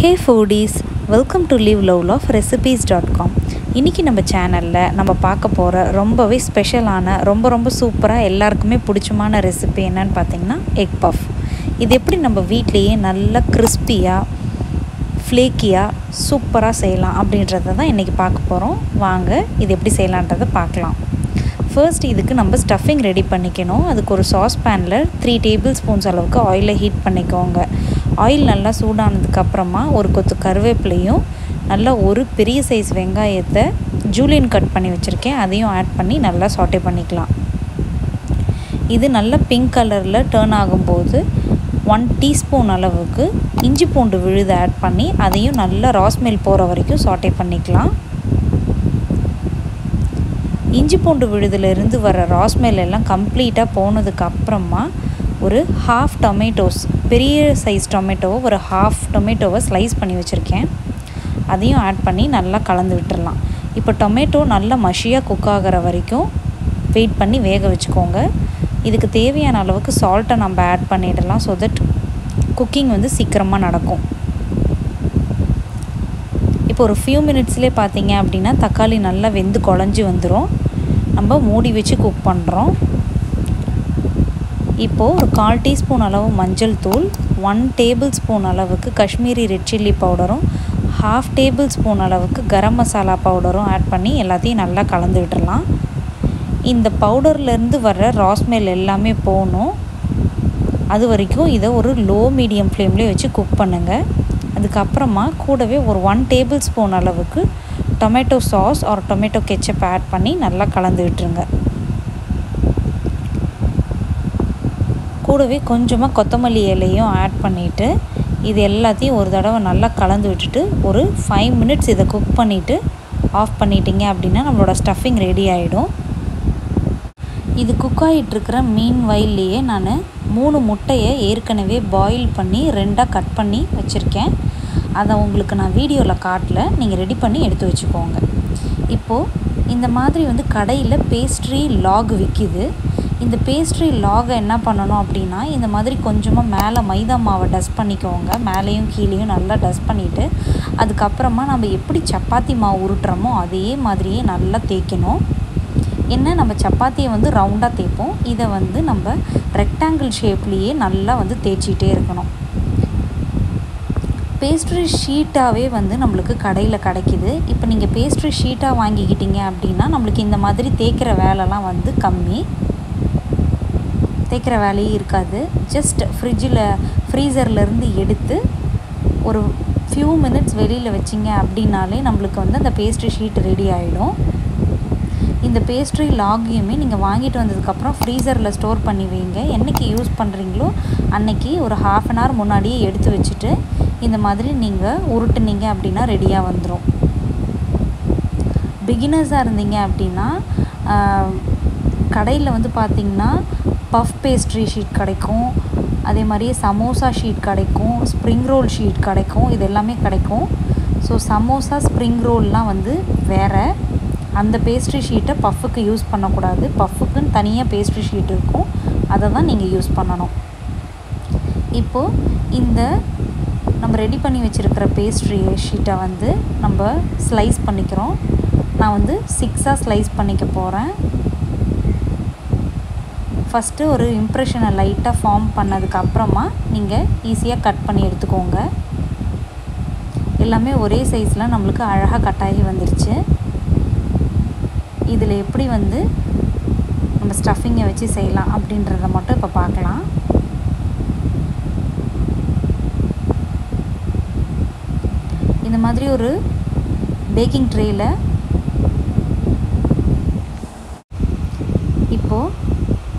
Hey foodies, welcome to liveloveloverecipes.com. இன்னைக்கு நம்ம சேனல்ல நம்ம பார்க்க போற ரொம்பவே ஸ்பெஷலான ரொம்ப சூப்பரா எல்லாருக்குமே பிடிச்சமான ரெசிபி என்னன்னு பாத்தீங்கன்னா எக் பஃப். இது எப்படி நம்ம வீட்லயே நல்ல கிறிஸ்பியா ஃப்ளேக்கியா சூப்பரா செய்யலாம் அப்படின்றத தான் இன்னைக்கு பார்க்க போறோம். வாங்க இது எப்படி செய்யலாம்ன்றதை பார்க்கலாம். First இதுக்கு நம்ம ஸ்டஃபிங் ரெடி பண்ணிக்கணும். அதுக்கு ஒரு சாஸ் பேன்ல 3 டேபிள்ஸ்பூன்ஸ் அளவுக்கு ஆயிலை ஹீட் பண்ணிக்கோங்க. ஆயில் நல்லா சூடானதுக்கு அப்புறமா ஒரு கொத்து கருவேப்பிலையும் நல்லா ஒரு பெரிய சைஸ் வெங்காயத்தை ஜூலியன் கட் பண்ணி வச்சிருக்கேன். அதையும் ஆட் பண்ணி நல்லா சாட்டே பண்ணிக்கலாம். இது நல்ல பிங்க் கலர்ல டர்ன் ஆகும்போது 1 டீஸ்பூன் அளவுக்கு இஞ்சி பூண்டு விழுது ஆட் பண்ணி அதையும் நல்லா ரா ஸ்மெல் போற வரைக்கும் சாட்டே பண்ணிக்கலாம். இஞ்சி பூண்டு விழுதுல இருந்து வர ரா ஸ்மெல் எல்லாம் கம்ப்ளீட்டா போனதுக்கு அப்புறமா ஒரு half டொமேட்டோஸ் பெரிய சைஸ் டொமேட்டோவை ஒரு half டொமேட்டோவை ஸ்லைஸ் பண்ணி வச்சிருக்கேன். அதையும் ஆட் பண்ணி நல்லா கலந்து விட்டுறலாம். இப்போ டொமேட்டோ நல்லா மஷியா குக் ஆகுற வரைக்கும் வெயிட் பண்ணி வேக வச்சுக்கோங்க. இதுக்கு தேவையான அளவுக்கு சால்ட்டை நம்ம ஆட் பண்ணிடலாம் so that குக்கிங் வந்து சீக்கிரமா நடக்கும். இப்போ ஒரு few minutesலயே பாத்தீங்க அப்படினா தக்காளி நல்லா வெந்து குழஞ்சி வந்துரும். நம்ம மூடி வச்சு குக் பண்றோம். இப்போ ஒரு 1/4 டீஸ்பூன் அளவு மஞ்சள் தூள், 1 டேபிள்ஸ்பூன் அளவுக்கு காஷ்மீரி ரெட் சில்லி பவுடரும், 1/2 டேபிள்ஸ்பூன் அளவுக்கு கரம் மசாலா பவுடரும் ஆட் பண்ணி எல்லாத்தையும் நல்லா கலந்து விட்டுறலாம். இந்த பவுடர்ல இருந்து வர ரா ஸ்மெல் எல்லாமே போணும். அது வரைக்கும் இத ஒரு லோ மீடியம் ஃப்ளேம்ல வச்சு குக் பண்ணுங்க. அதுக்கு அப்புறமா கூடவே ஒரு 1 டேபிள்ஸ்பூன் அளவுக்கு tomato sauce or tomato ketchup add பண்ணி நல்லா கலந்து விட்டுருங்க. கூடவே கொஞ்சமா கொத்தமல்லி இலையும் ஆட் பண்ணிட்டு இது எல்லாத்தையும் ஒரு தடவை நல்லா கலந்து விட்டுட்டு ஒரு 5 minutes இத குக் பண்ணிட்டு ஆஃப் பண்ணிட்டீங்க அப்படினா நம்மளோட ஸ்டஃபிங் ரெடி ஆயிடும். இது குக் ஆயிட்டு இருக்கிற மீன் வைல்லையே நான் 3 முட்டையை ஏற்கனவே பாயில் பண்ணி ரெண்டா கட் பண்ணி வச்சிருக்கேன். அதை உங்களுக்கு நான் வீடியோல காட்டல, நீங்க ரெடி பண்ணி எடுத்து வச்சுக்கோங்க. இப்போ இந்த மாதிரி வந்து கடையில பேஸ்ட்ரி லாக் விக்குது. இந்த பேஸ்ட்ரி லாகை என்ன பண்ணணும் அப்படினா இந்த மாதிரி கொஞ்சமா மேலே மைதா மாவை டஸ்ட் பண்ணிக்கோங்க. மேலேயும் கீழேயும் நல்லா டஸ்ட் பண்ணிட்டு அதுக்கு அப்புறமா நம்ம எப்படி சப்பாத்தி மாவு உருட்டுறோமோ அதே மாதிரியே நல்லா தேய்க்கணும். என்ன நம்ம சப்பாத்தியை வந்து ரவுண்டா தேய்ப்போம். இத வந்து நம்ம ரெக்டாங்கிள் ஷேப்லயே நல்லா வந்து தேய்ச்சிட்டே இருக்கணும். பேஸ்ட்ரி ஷீட்டாவே வந்து நமக்கு கடையில கிடைக்குது. இப்போ நீங்க பேஸ்ட்ரி ஷீட்டா வாங்கிக்கிட்டீங்க அப்படினா நமக்கு இந்த மாதிரி தேய்க்கிற வேலைலாம் வந்து கம்மி. தேய்க்கிற வேலையே இருக்காது. ஜஸ்ட் ஃப்ரீசர்ல இருந்து எடுத்து ஒரு few minutes வெளியில வச்சீங்க அப்படினாலே நமக்கு வந்து அந்த பேஸ்ட்ரி ஷீட் ரெடி ஆயிடும். இந்த பேஸ்ட்ரி லாகையுமே நீங்க வாங்கிட்டு வந்ததுக்கு அப்புறம் ஃப்ரீசர்ல ஸ்டோர் பண்ணி வைங்க. என்னைக்கு யூஸ் பண்றீங்களோ அன்னைக்கு ஒரு half an hour முன்னாடியே எடுத்து வச்சிட்டு இந்த மாதிரி நீங்க உருட்டுனீங்க அப்படினா ரெடியா வந்துரும். பிகினர்ஸா இருந்தீங்க அப்படினா கடையில வந்து பாத்தீங்கன்னா பஃப் பேஸ்ட்ரி ஷீட் கிடைக்கும். அதே மாதிரி சமோசா ஷீட் கிடைக்கும், ஸ்ப்ரிங் ரோல் ஷீட் கிடைக்கும். இது எல்லாமே கிடைக்கும். சோ சமோசா ஸ்ப்ரிங் ரோல்லாம் வந்து வேற. அந்த பேஸ்ட்ரி ஷீட்டை பஃப்க்கு யூஸ் பண்ணக்கூடாது. பஃப்க்குன்னு தனியா பேஸ்ட்ரி ஷீட் இருக்கும். அதை தான் நீங்க யூஸ் பண்ணணும். இப்போ இந்த நம்ம ரெடி பண்ணி வச்சிருக்கிற பேஸ்ட்ரி ஷீட்டை வந்து நம்ம ஸ்லைஸ் பண்ணிக்கிறோம். நான் வந்து 6ஆ ஸ்லைஸ் பண்ணிக்க போறேன். ஃபர்ஸ்ட் ஒரு இம்ப்ரஷனை லைட்டா ஃபார்ம் பண்ணதுக்கு அப்புறமா நீங்க ஈஸியா கட் பண்ணி எடுத்துக்கோங்க. எல்லாமே ஒரே சைஸ்ல நமக்கு அழகா கட் ஆகி வந்துருச்சு. இதுல எப்படி வந்து நம்ம ஸ்டஃபிங்கை வச்சு செய்யலாம் அப்படின்றத மட்டும் இப்ப பார்க்கலாம். இந்த மாதிரி ஒரு பேக்கிங் ட்ரேல இப்போ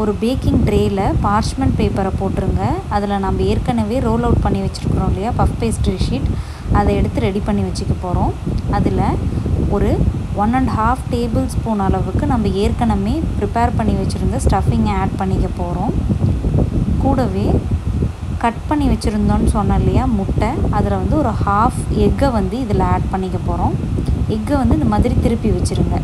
ஒரு பேக்கிங் ட்ரேல பார்ச்மென்ட் பேப்பரை போட்டுருங்க. அதில் நம்ம ஏற்கனவே ரோல் அவுட் பண்ணி வச்சிருக்கிறோம் இல்லையா பஃப் பேஸ்ட்ரி ஷீட், அதை எடுத்து ரெடி பண்ணி வச்சுக்க போகிறோம். அதில் ஒரு 1.5 டேபிள்ஸ்பூன் அளவுக்கு நம்ம ஏற்கனவே ப்ரிப்பேர் பண்ணி வச்சுருந்த ஸ்டஃபிங்கை ஆட் பண்ணிக்க போகிறோம். கூடவே கட் பண்ணி வச்சுருந்தோன்னு சொன்னோம் இல்லையா முட்டை, அதில் வந்து ஒரு 1/2 எக்கை வந்து இதில் ஆட் பண்ணிக்க போகிறோம். எக்கை வந்து இந்த மாதிரி திருப்பி வச்சுருங்க.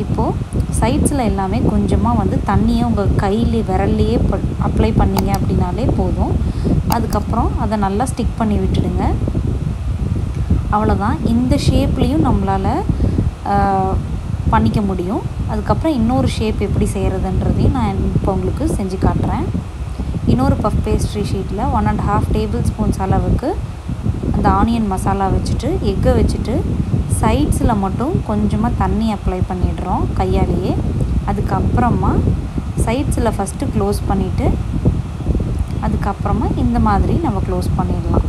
இப்போது சைட்ஸில் எல்லாமே கொஞ்சமாக வந்து தண்ணியை உங்கள் கையிலே விரல்லையே அப்ளை பண்ணீங்க அப்படினாலே போதும். அதுக்கப்புறம் அதை நல்லா ஸ்டிக் பண்ணி விட்டுடுங்க. 1 2 3 4 அவ்வளோதான். இந்த ஷேப்லேயும் நம்மளால் பண்ணிக்க முடியும். அதுக்கப்புறம் இன்னொரு ஷேப் எப்படி செய்கிறதுன்றதையும் நான் இப்போ உங்களுக்கு செஞ்சு காட்டுறேன். இன்னொரு பஃப் பேஸ்ட்ரி ஷீட்டில் 1.5 டேபிள் ஸ்பூன்ஸ் அளவுக்கு அந்த ஆனியன் மசாலா வச்சுட்டு எக்கை வச்சுட்டு சைட்ஸில் மட்டும் கொஞ்சமாக தண்ணி அப்ளை பண்ணிடுறோம் கையாலேயே. அதுக்கப்புறமா சைட்ஸில் ஃபஸ்ட்டு க்ளோஸ் பண்ணிவிட்டு அதுக்கப்புறமா இந்த மாதிரி நம்ம க்ளோஸ் பண்ணிடலாம்.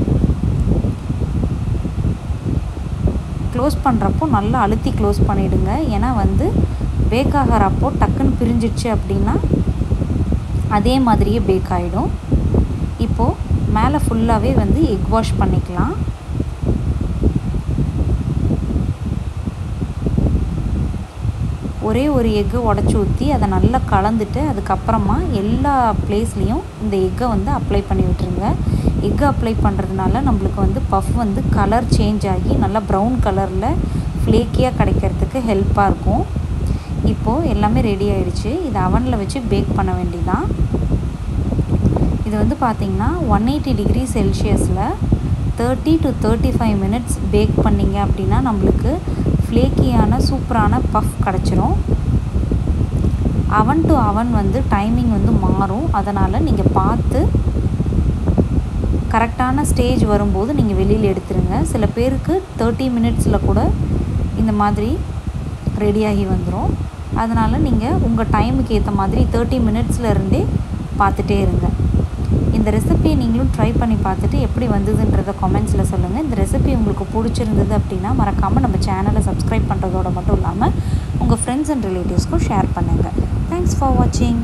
க்ளோஸ் பண்ணுறப்போ நல்லா அழுத்தி க்ளோஸ் பண்ணிவிடுங்க. ஏன்னா பேக் ஆகிறப்போ டக்குன்னு பிரிஞ்சிடுச்சு அப்படின்னா அதே மாதிரியே பேக் ஆகிடும். இப்போது மேலே ஃபுல்லாகவே எக் வாஷ் பண்ணிக்கலாம். ஒரே ஒரு எக்கை உடச்சி ஊற்றி அதை நல்லா கலந்துட்டு அதுக்கப்புறமா எல்லா பிளேஸ்லேயும் இந்த எக்கை அப்ளை பண்ணி விட்டுருங்க. எக்கு அப்ளை பண்ணுறதுனால நம்மளுக்கு பஃப் கலர் சேஞ்ச் ஆகி நல்லா ப்ரௌன் கலரில் ஃப்ளேக்கியாக கிடைக்கிறதுக்கு ஹெல்ப்பாக இருக்கும். இப்போது எல்லாமே ரெடி ஆகிடுச்சு. இதை அவனில் வச்சு பேக் பண்ண வேண்டியதான். இது பார்த்திங்கன்னா 180 டிகிரி செல்சியஸில் 30 to 35 மினிட்ஸ் பேக் பண்ணிங்க அப்படின்னா நம்மளுக்கு ஃப்ளேக்கியான சூப்பரான பஃப் கிடச்சிரும். அவன் டு அவன் டைமிங் மாறும். அதனால் நீங்கள் பார்த்து கரெக்டான ஸ்டேஜ் வரும்போது நீங்கள் வெளியில் எடுத்துருங்க. சில பேருக்கு 30 மினிட்ஸில் கூட இந்த மாதிரி ரெடியாகி வந்துடும். அதனால் நீங்கள் உங்கள் டைமுக்கு ஏற்ற மாதிரி 30 மினிட்ஸில் இருந்தே பார்த்துட்டே இருங்க. இந்த ரெசிபியை நீங்களும் ட்ரை பண்ணி பார்த்துட்டு எப்படி வந்ததுன்றதை கமெண்ட்ஸில் சொல்லுங்கள். இந்த ரெசிபி உங்களுக்கு பிடிச்சிருந்தது அப்படின்னா மறக்காமல் நம்ம சேனலை சப்ஸ்கிரைப் பண்ணுறதோட மட்டும் இல்லாமல் உங்கள் ஃப்ரெண்ட்ஸ் அண்ட் ரிலேட்டிவ்ஸ்க்கும் ஷேர் பண்ணுங்கள். தேங்க்ஸ் ஃபார் வாட்சிங்.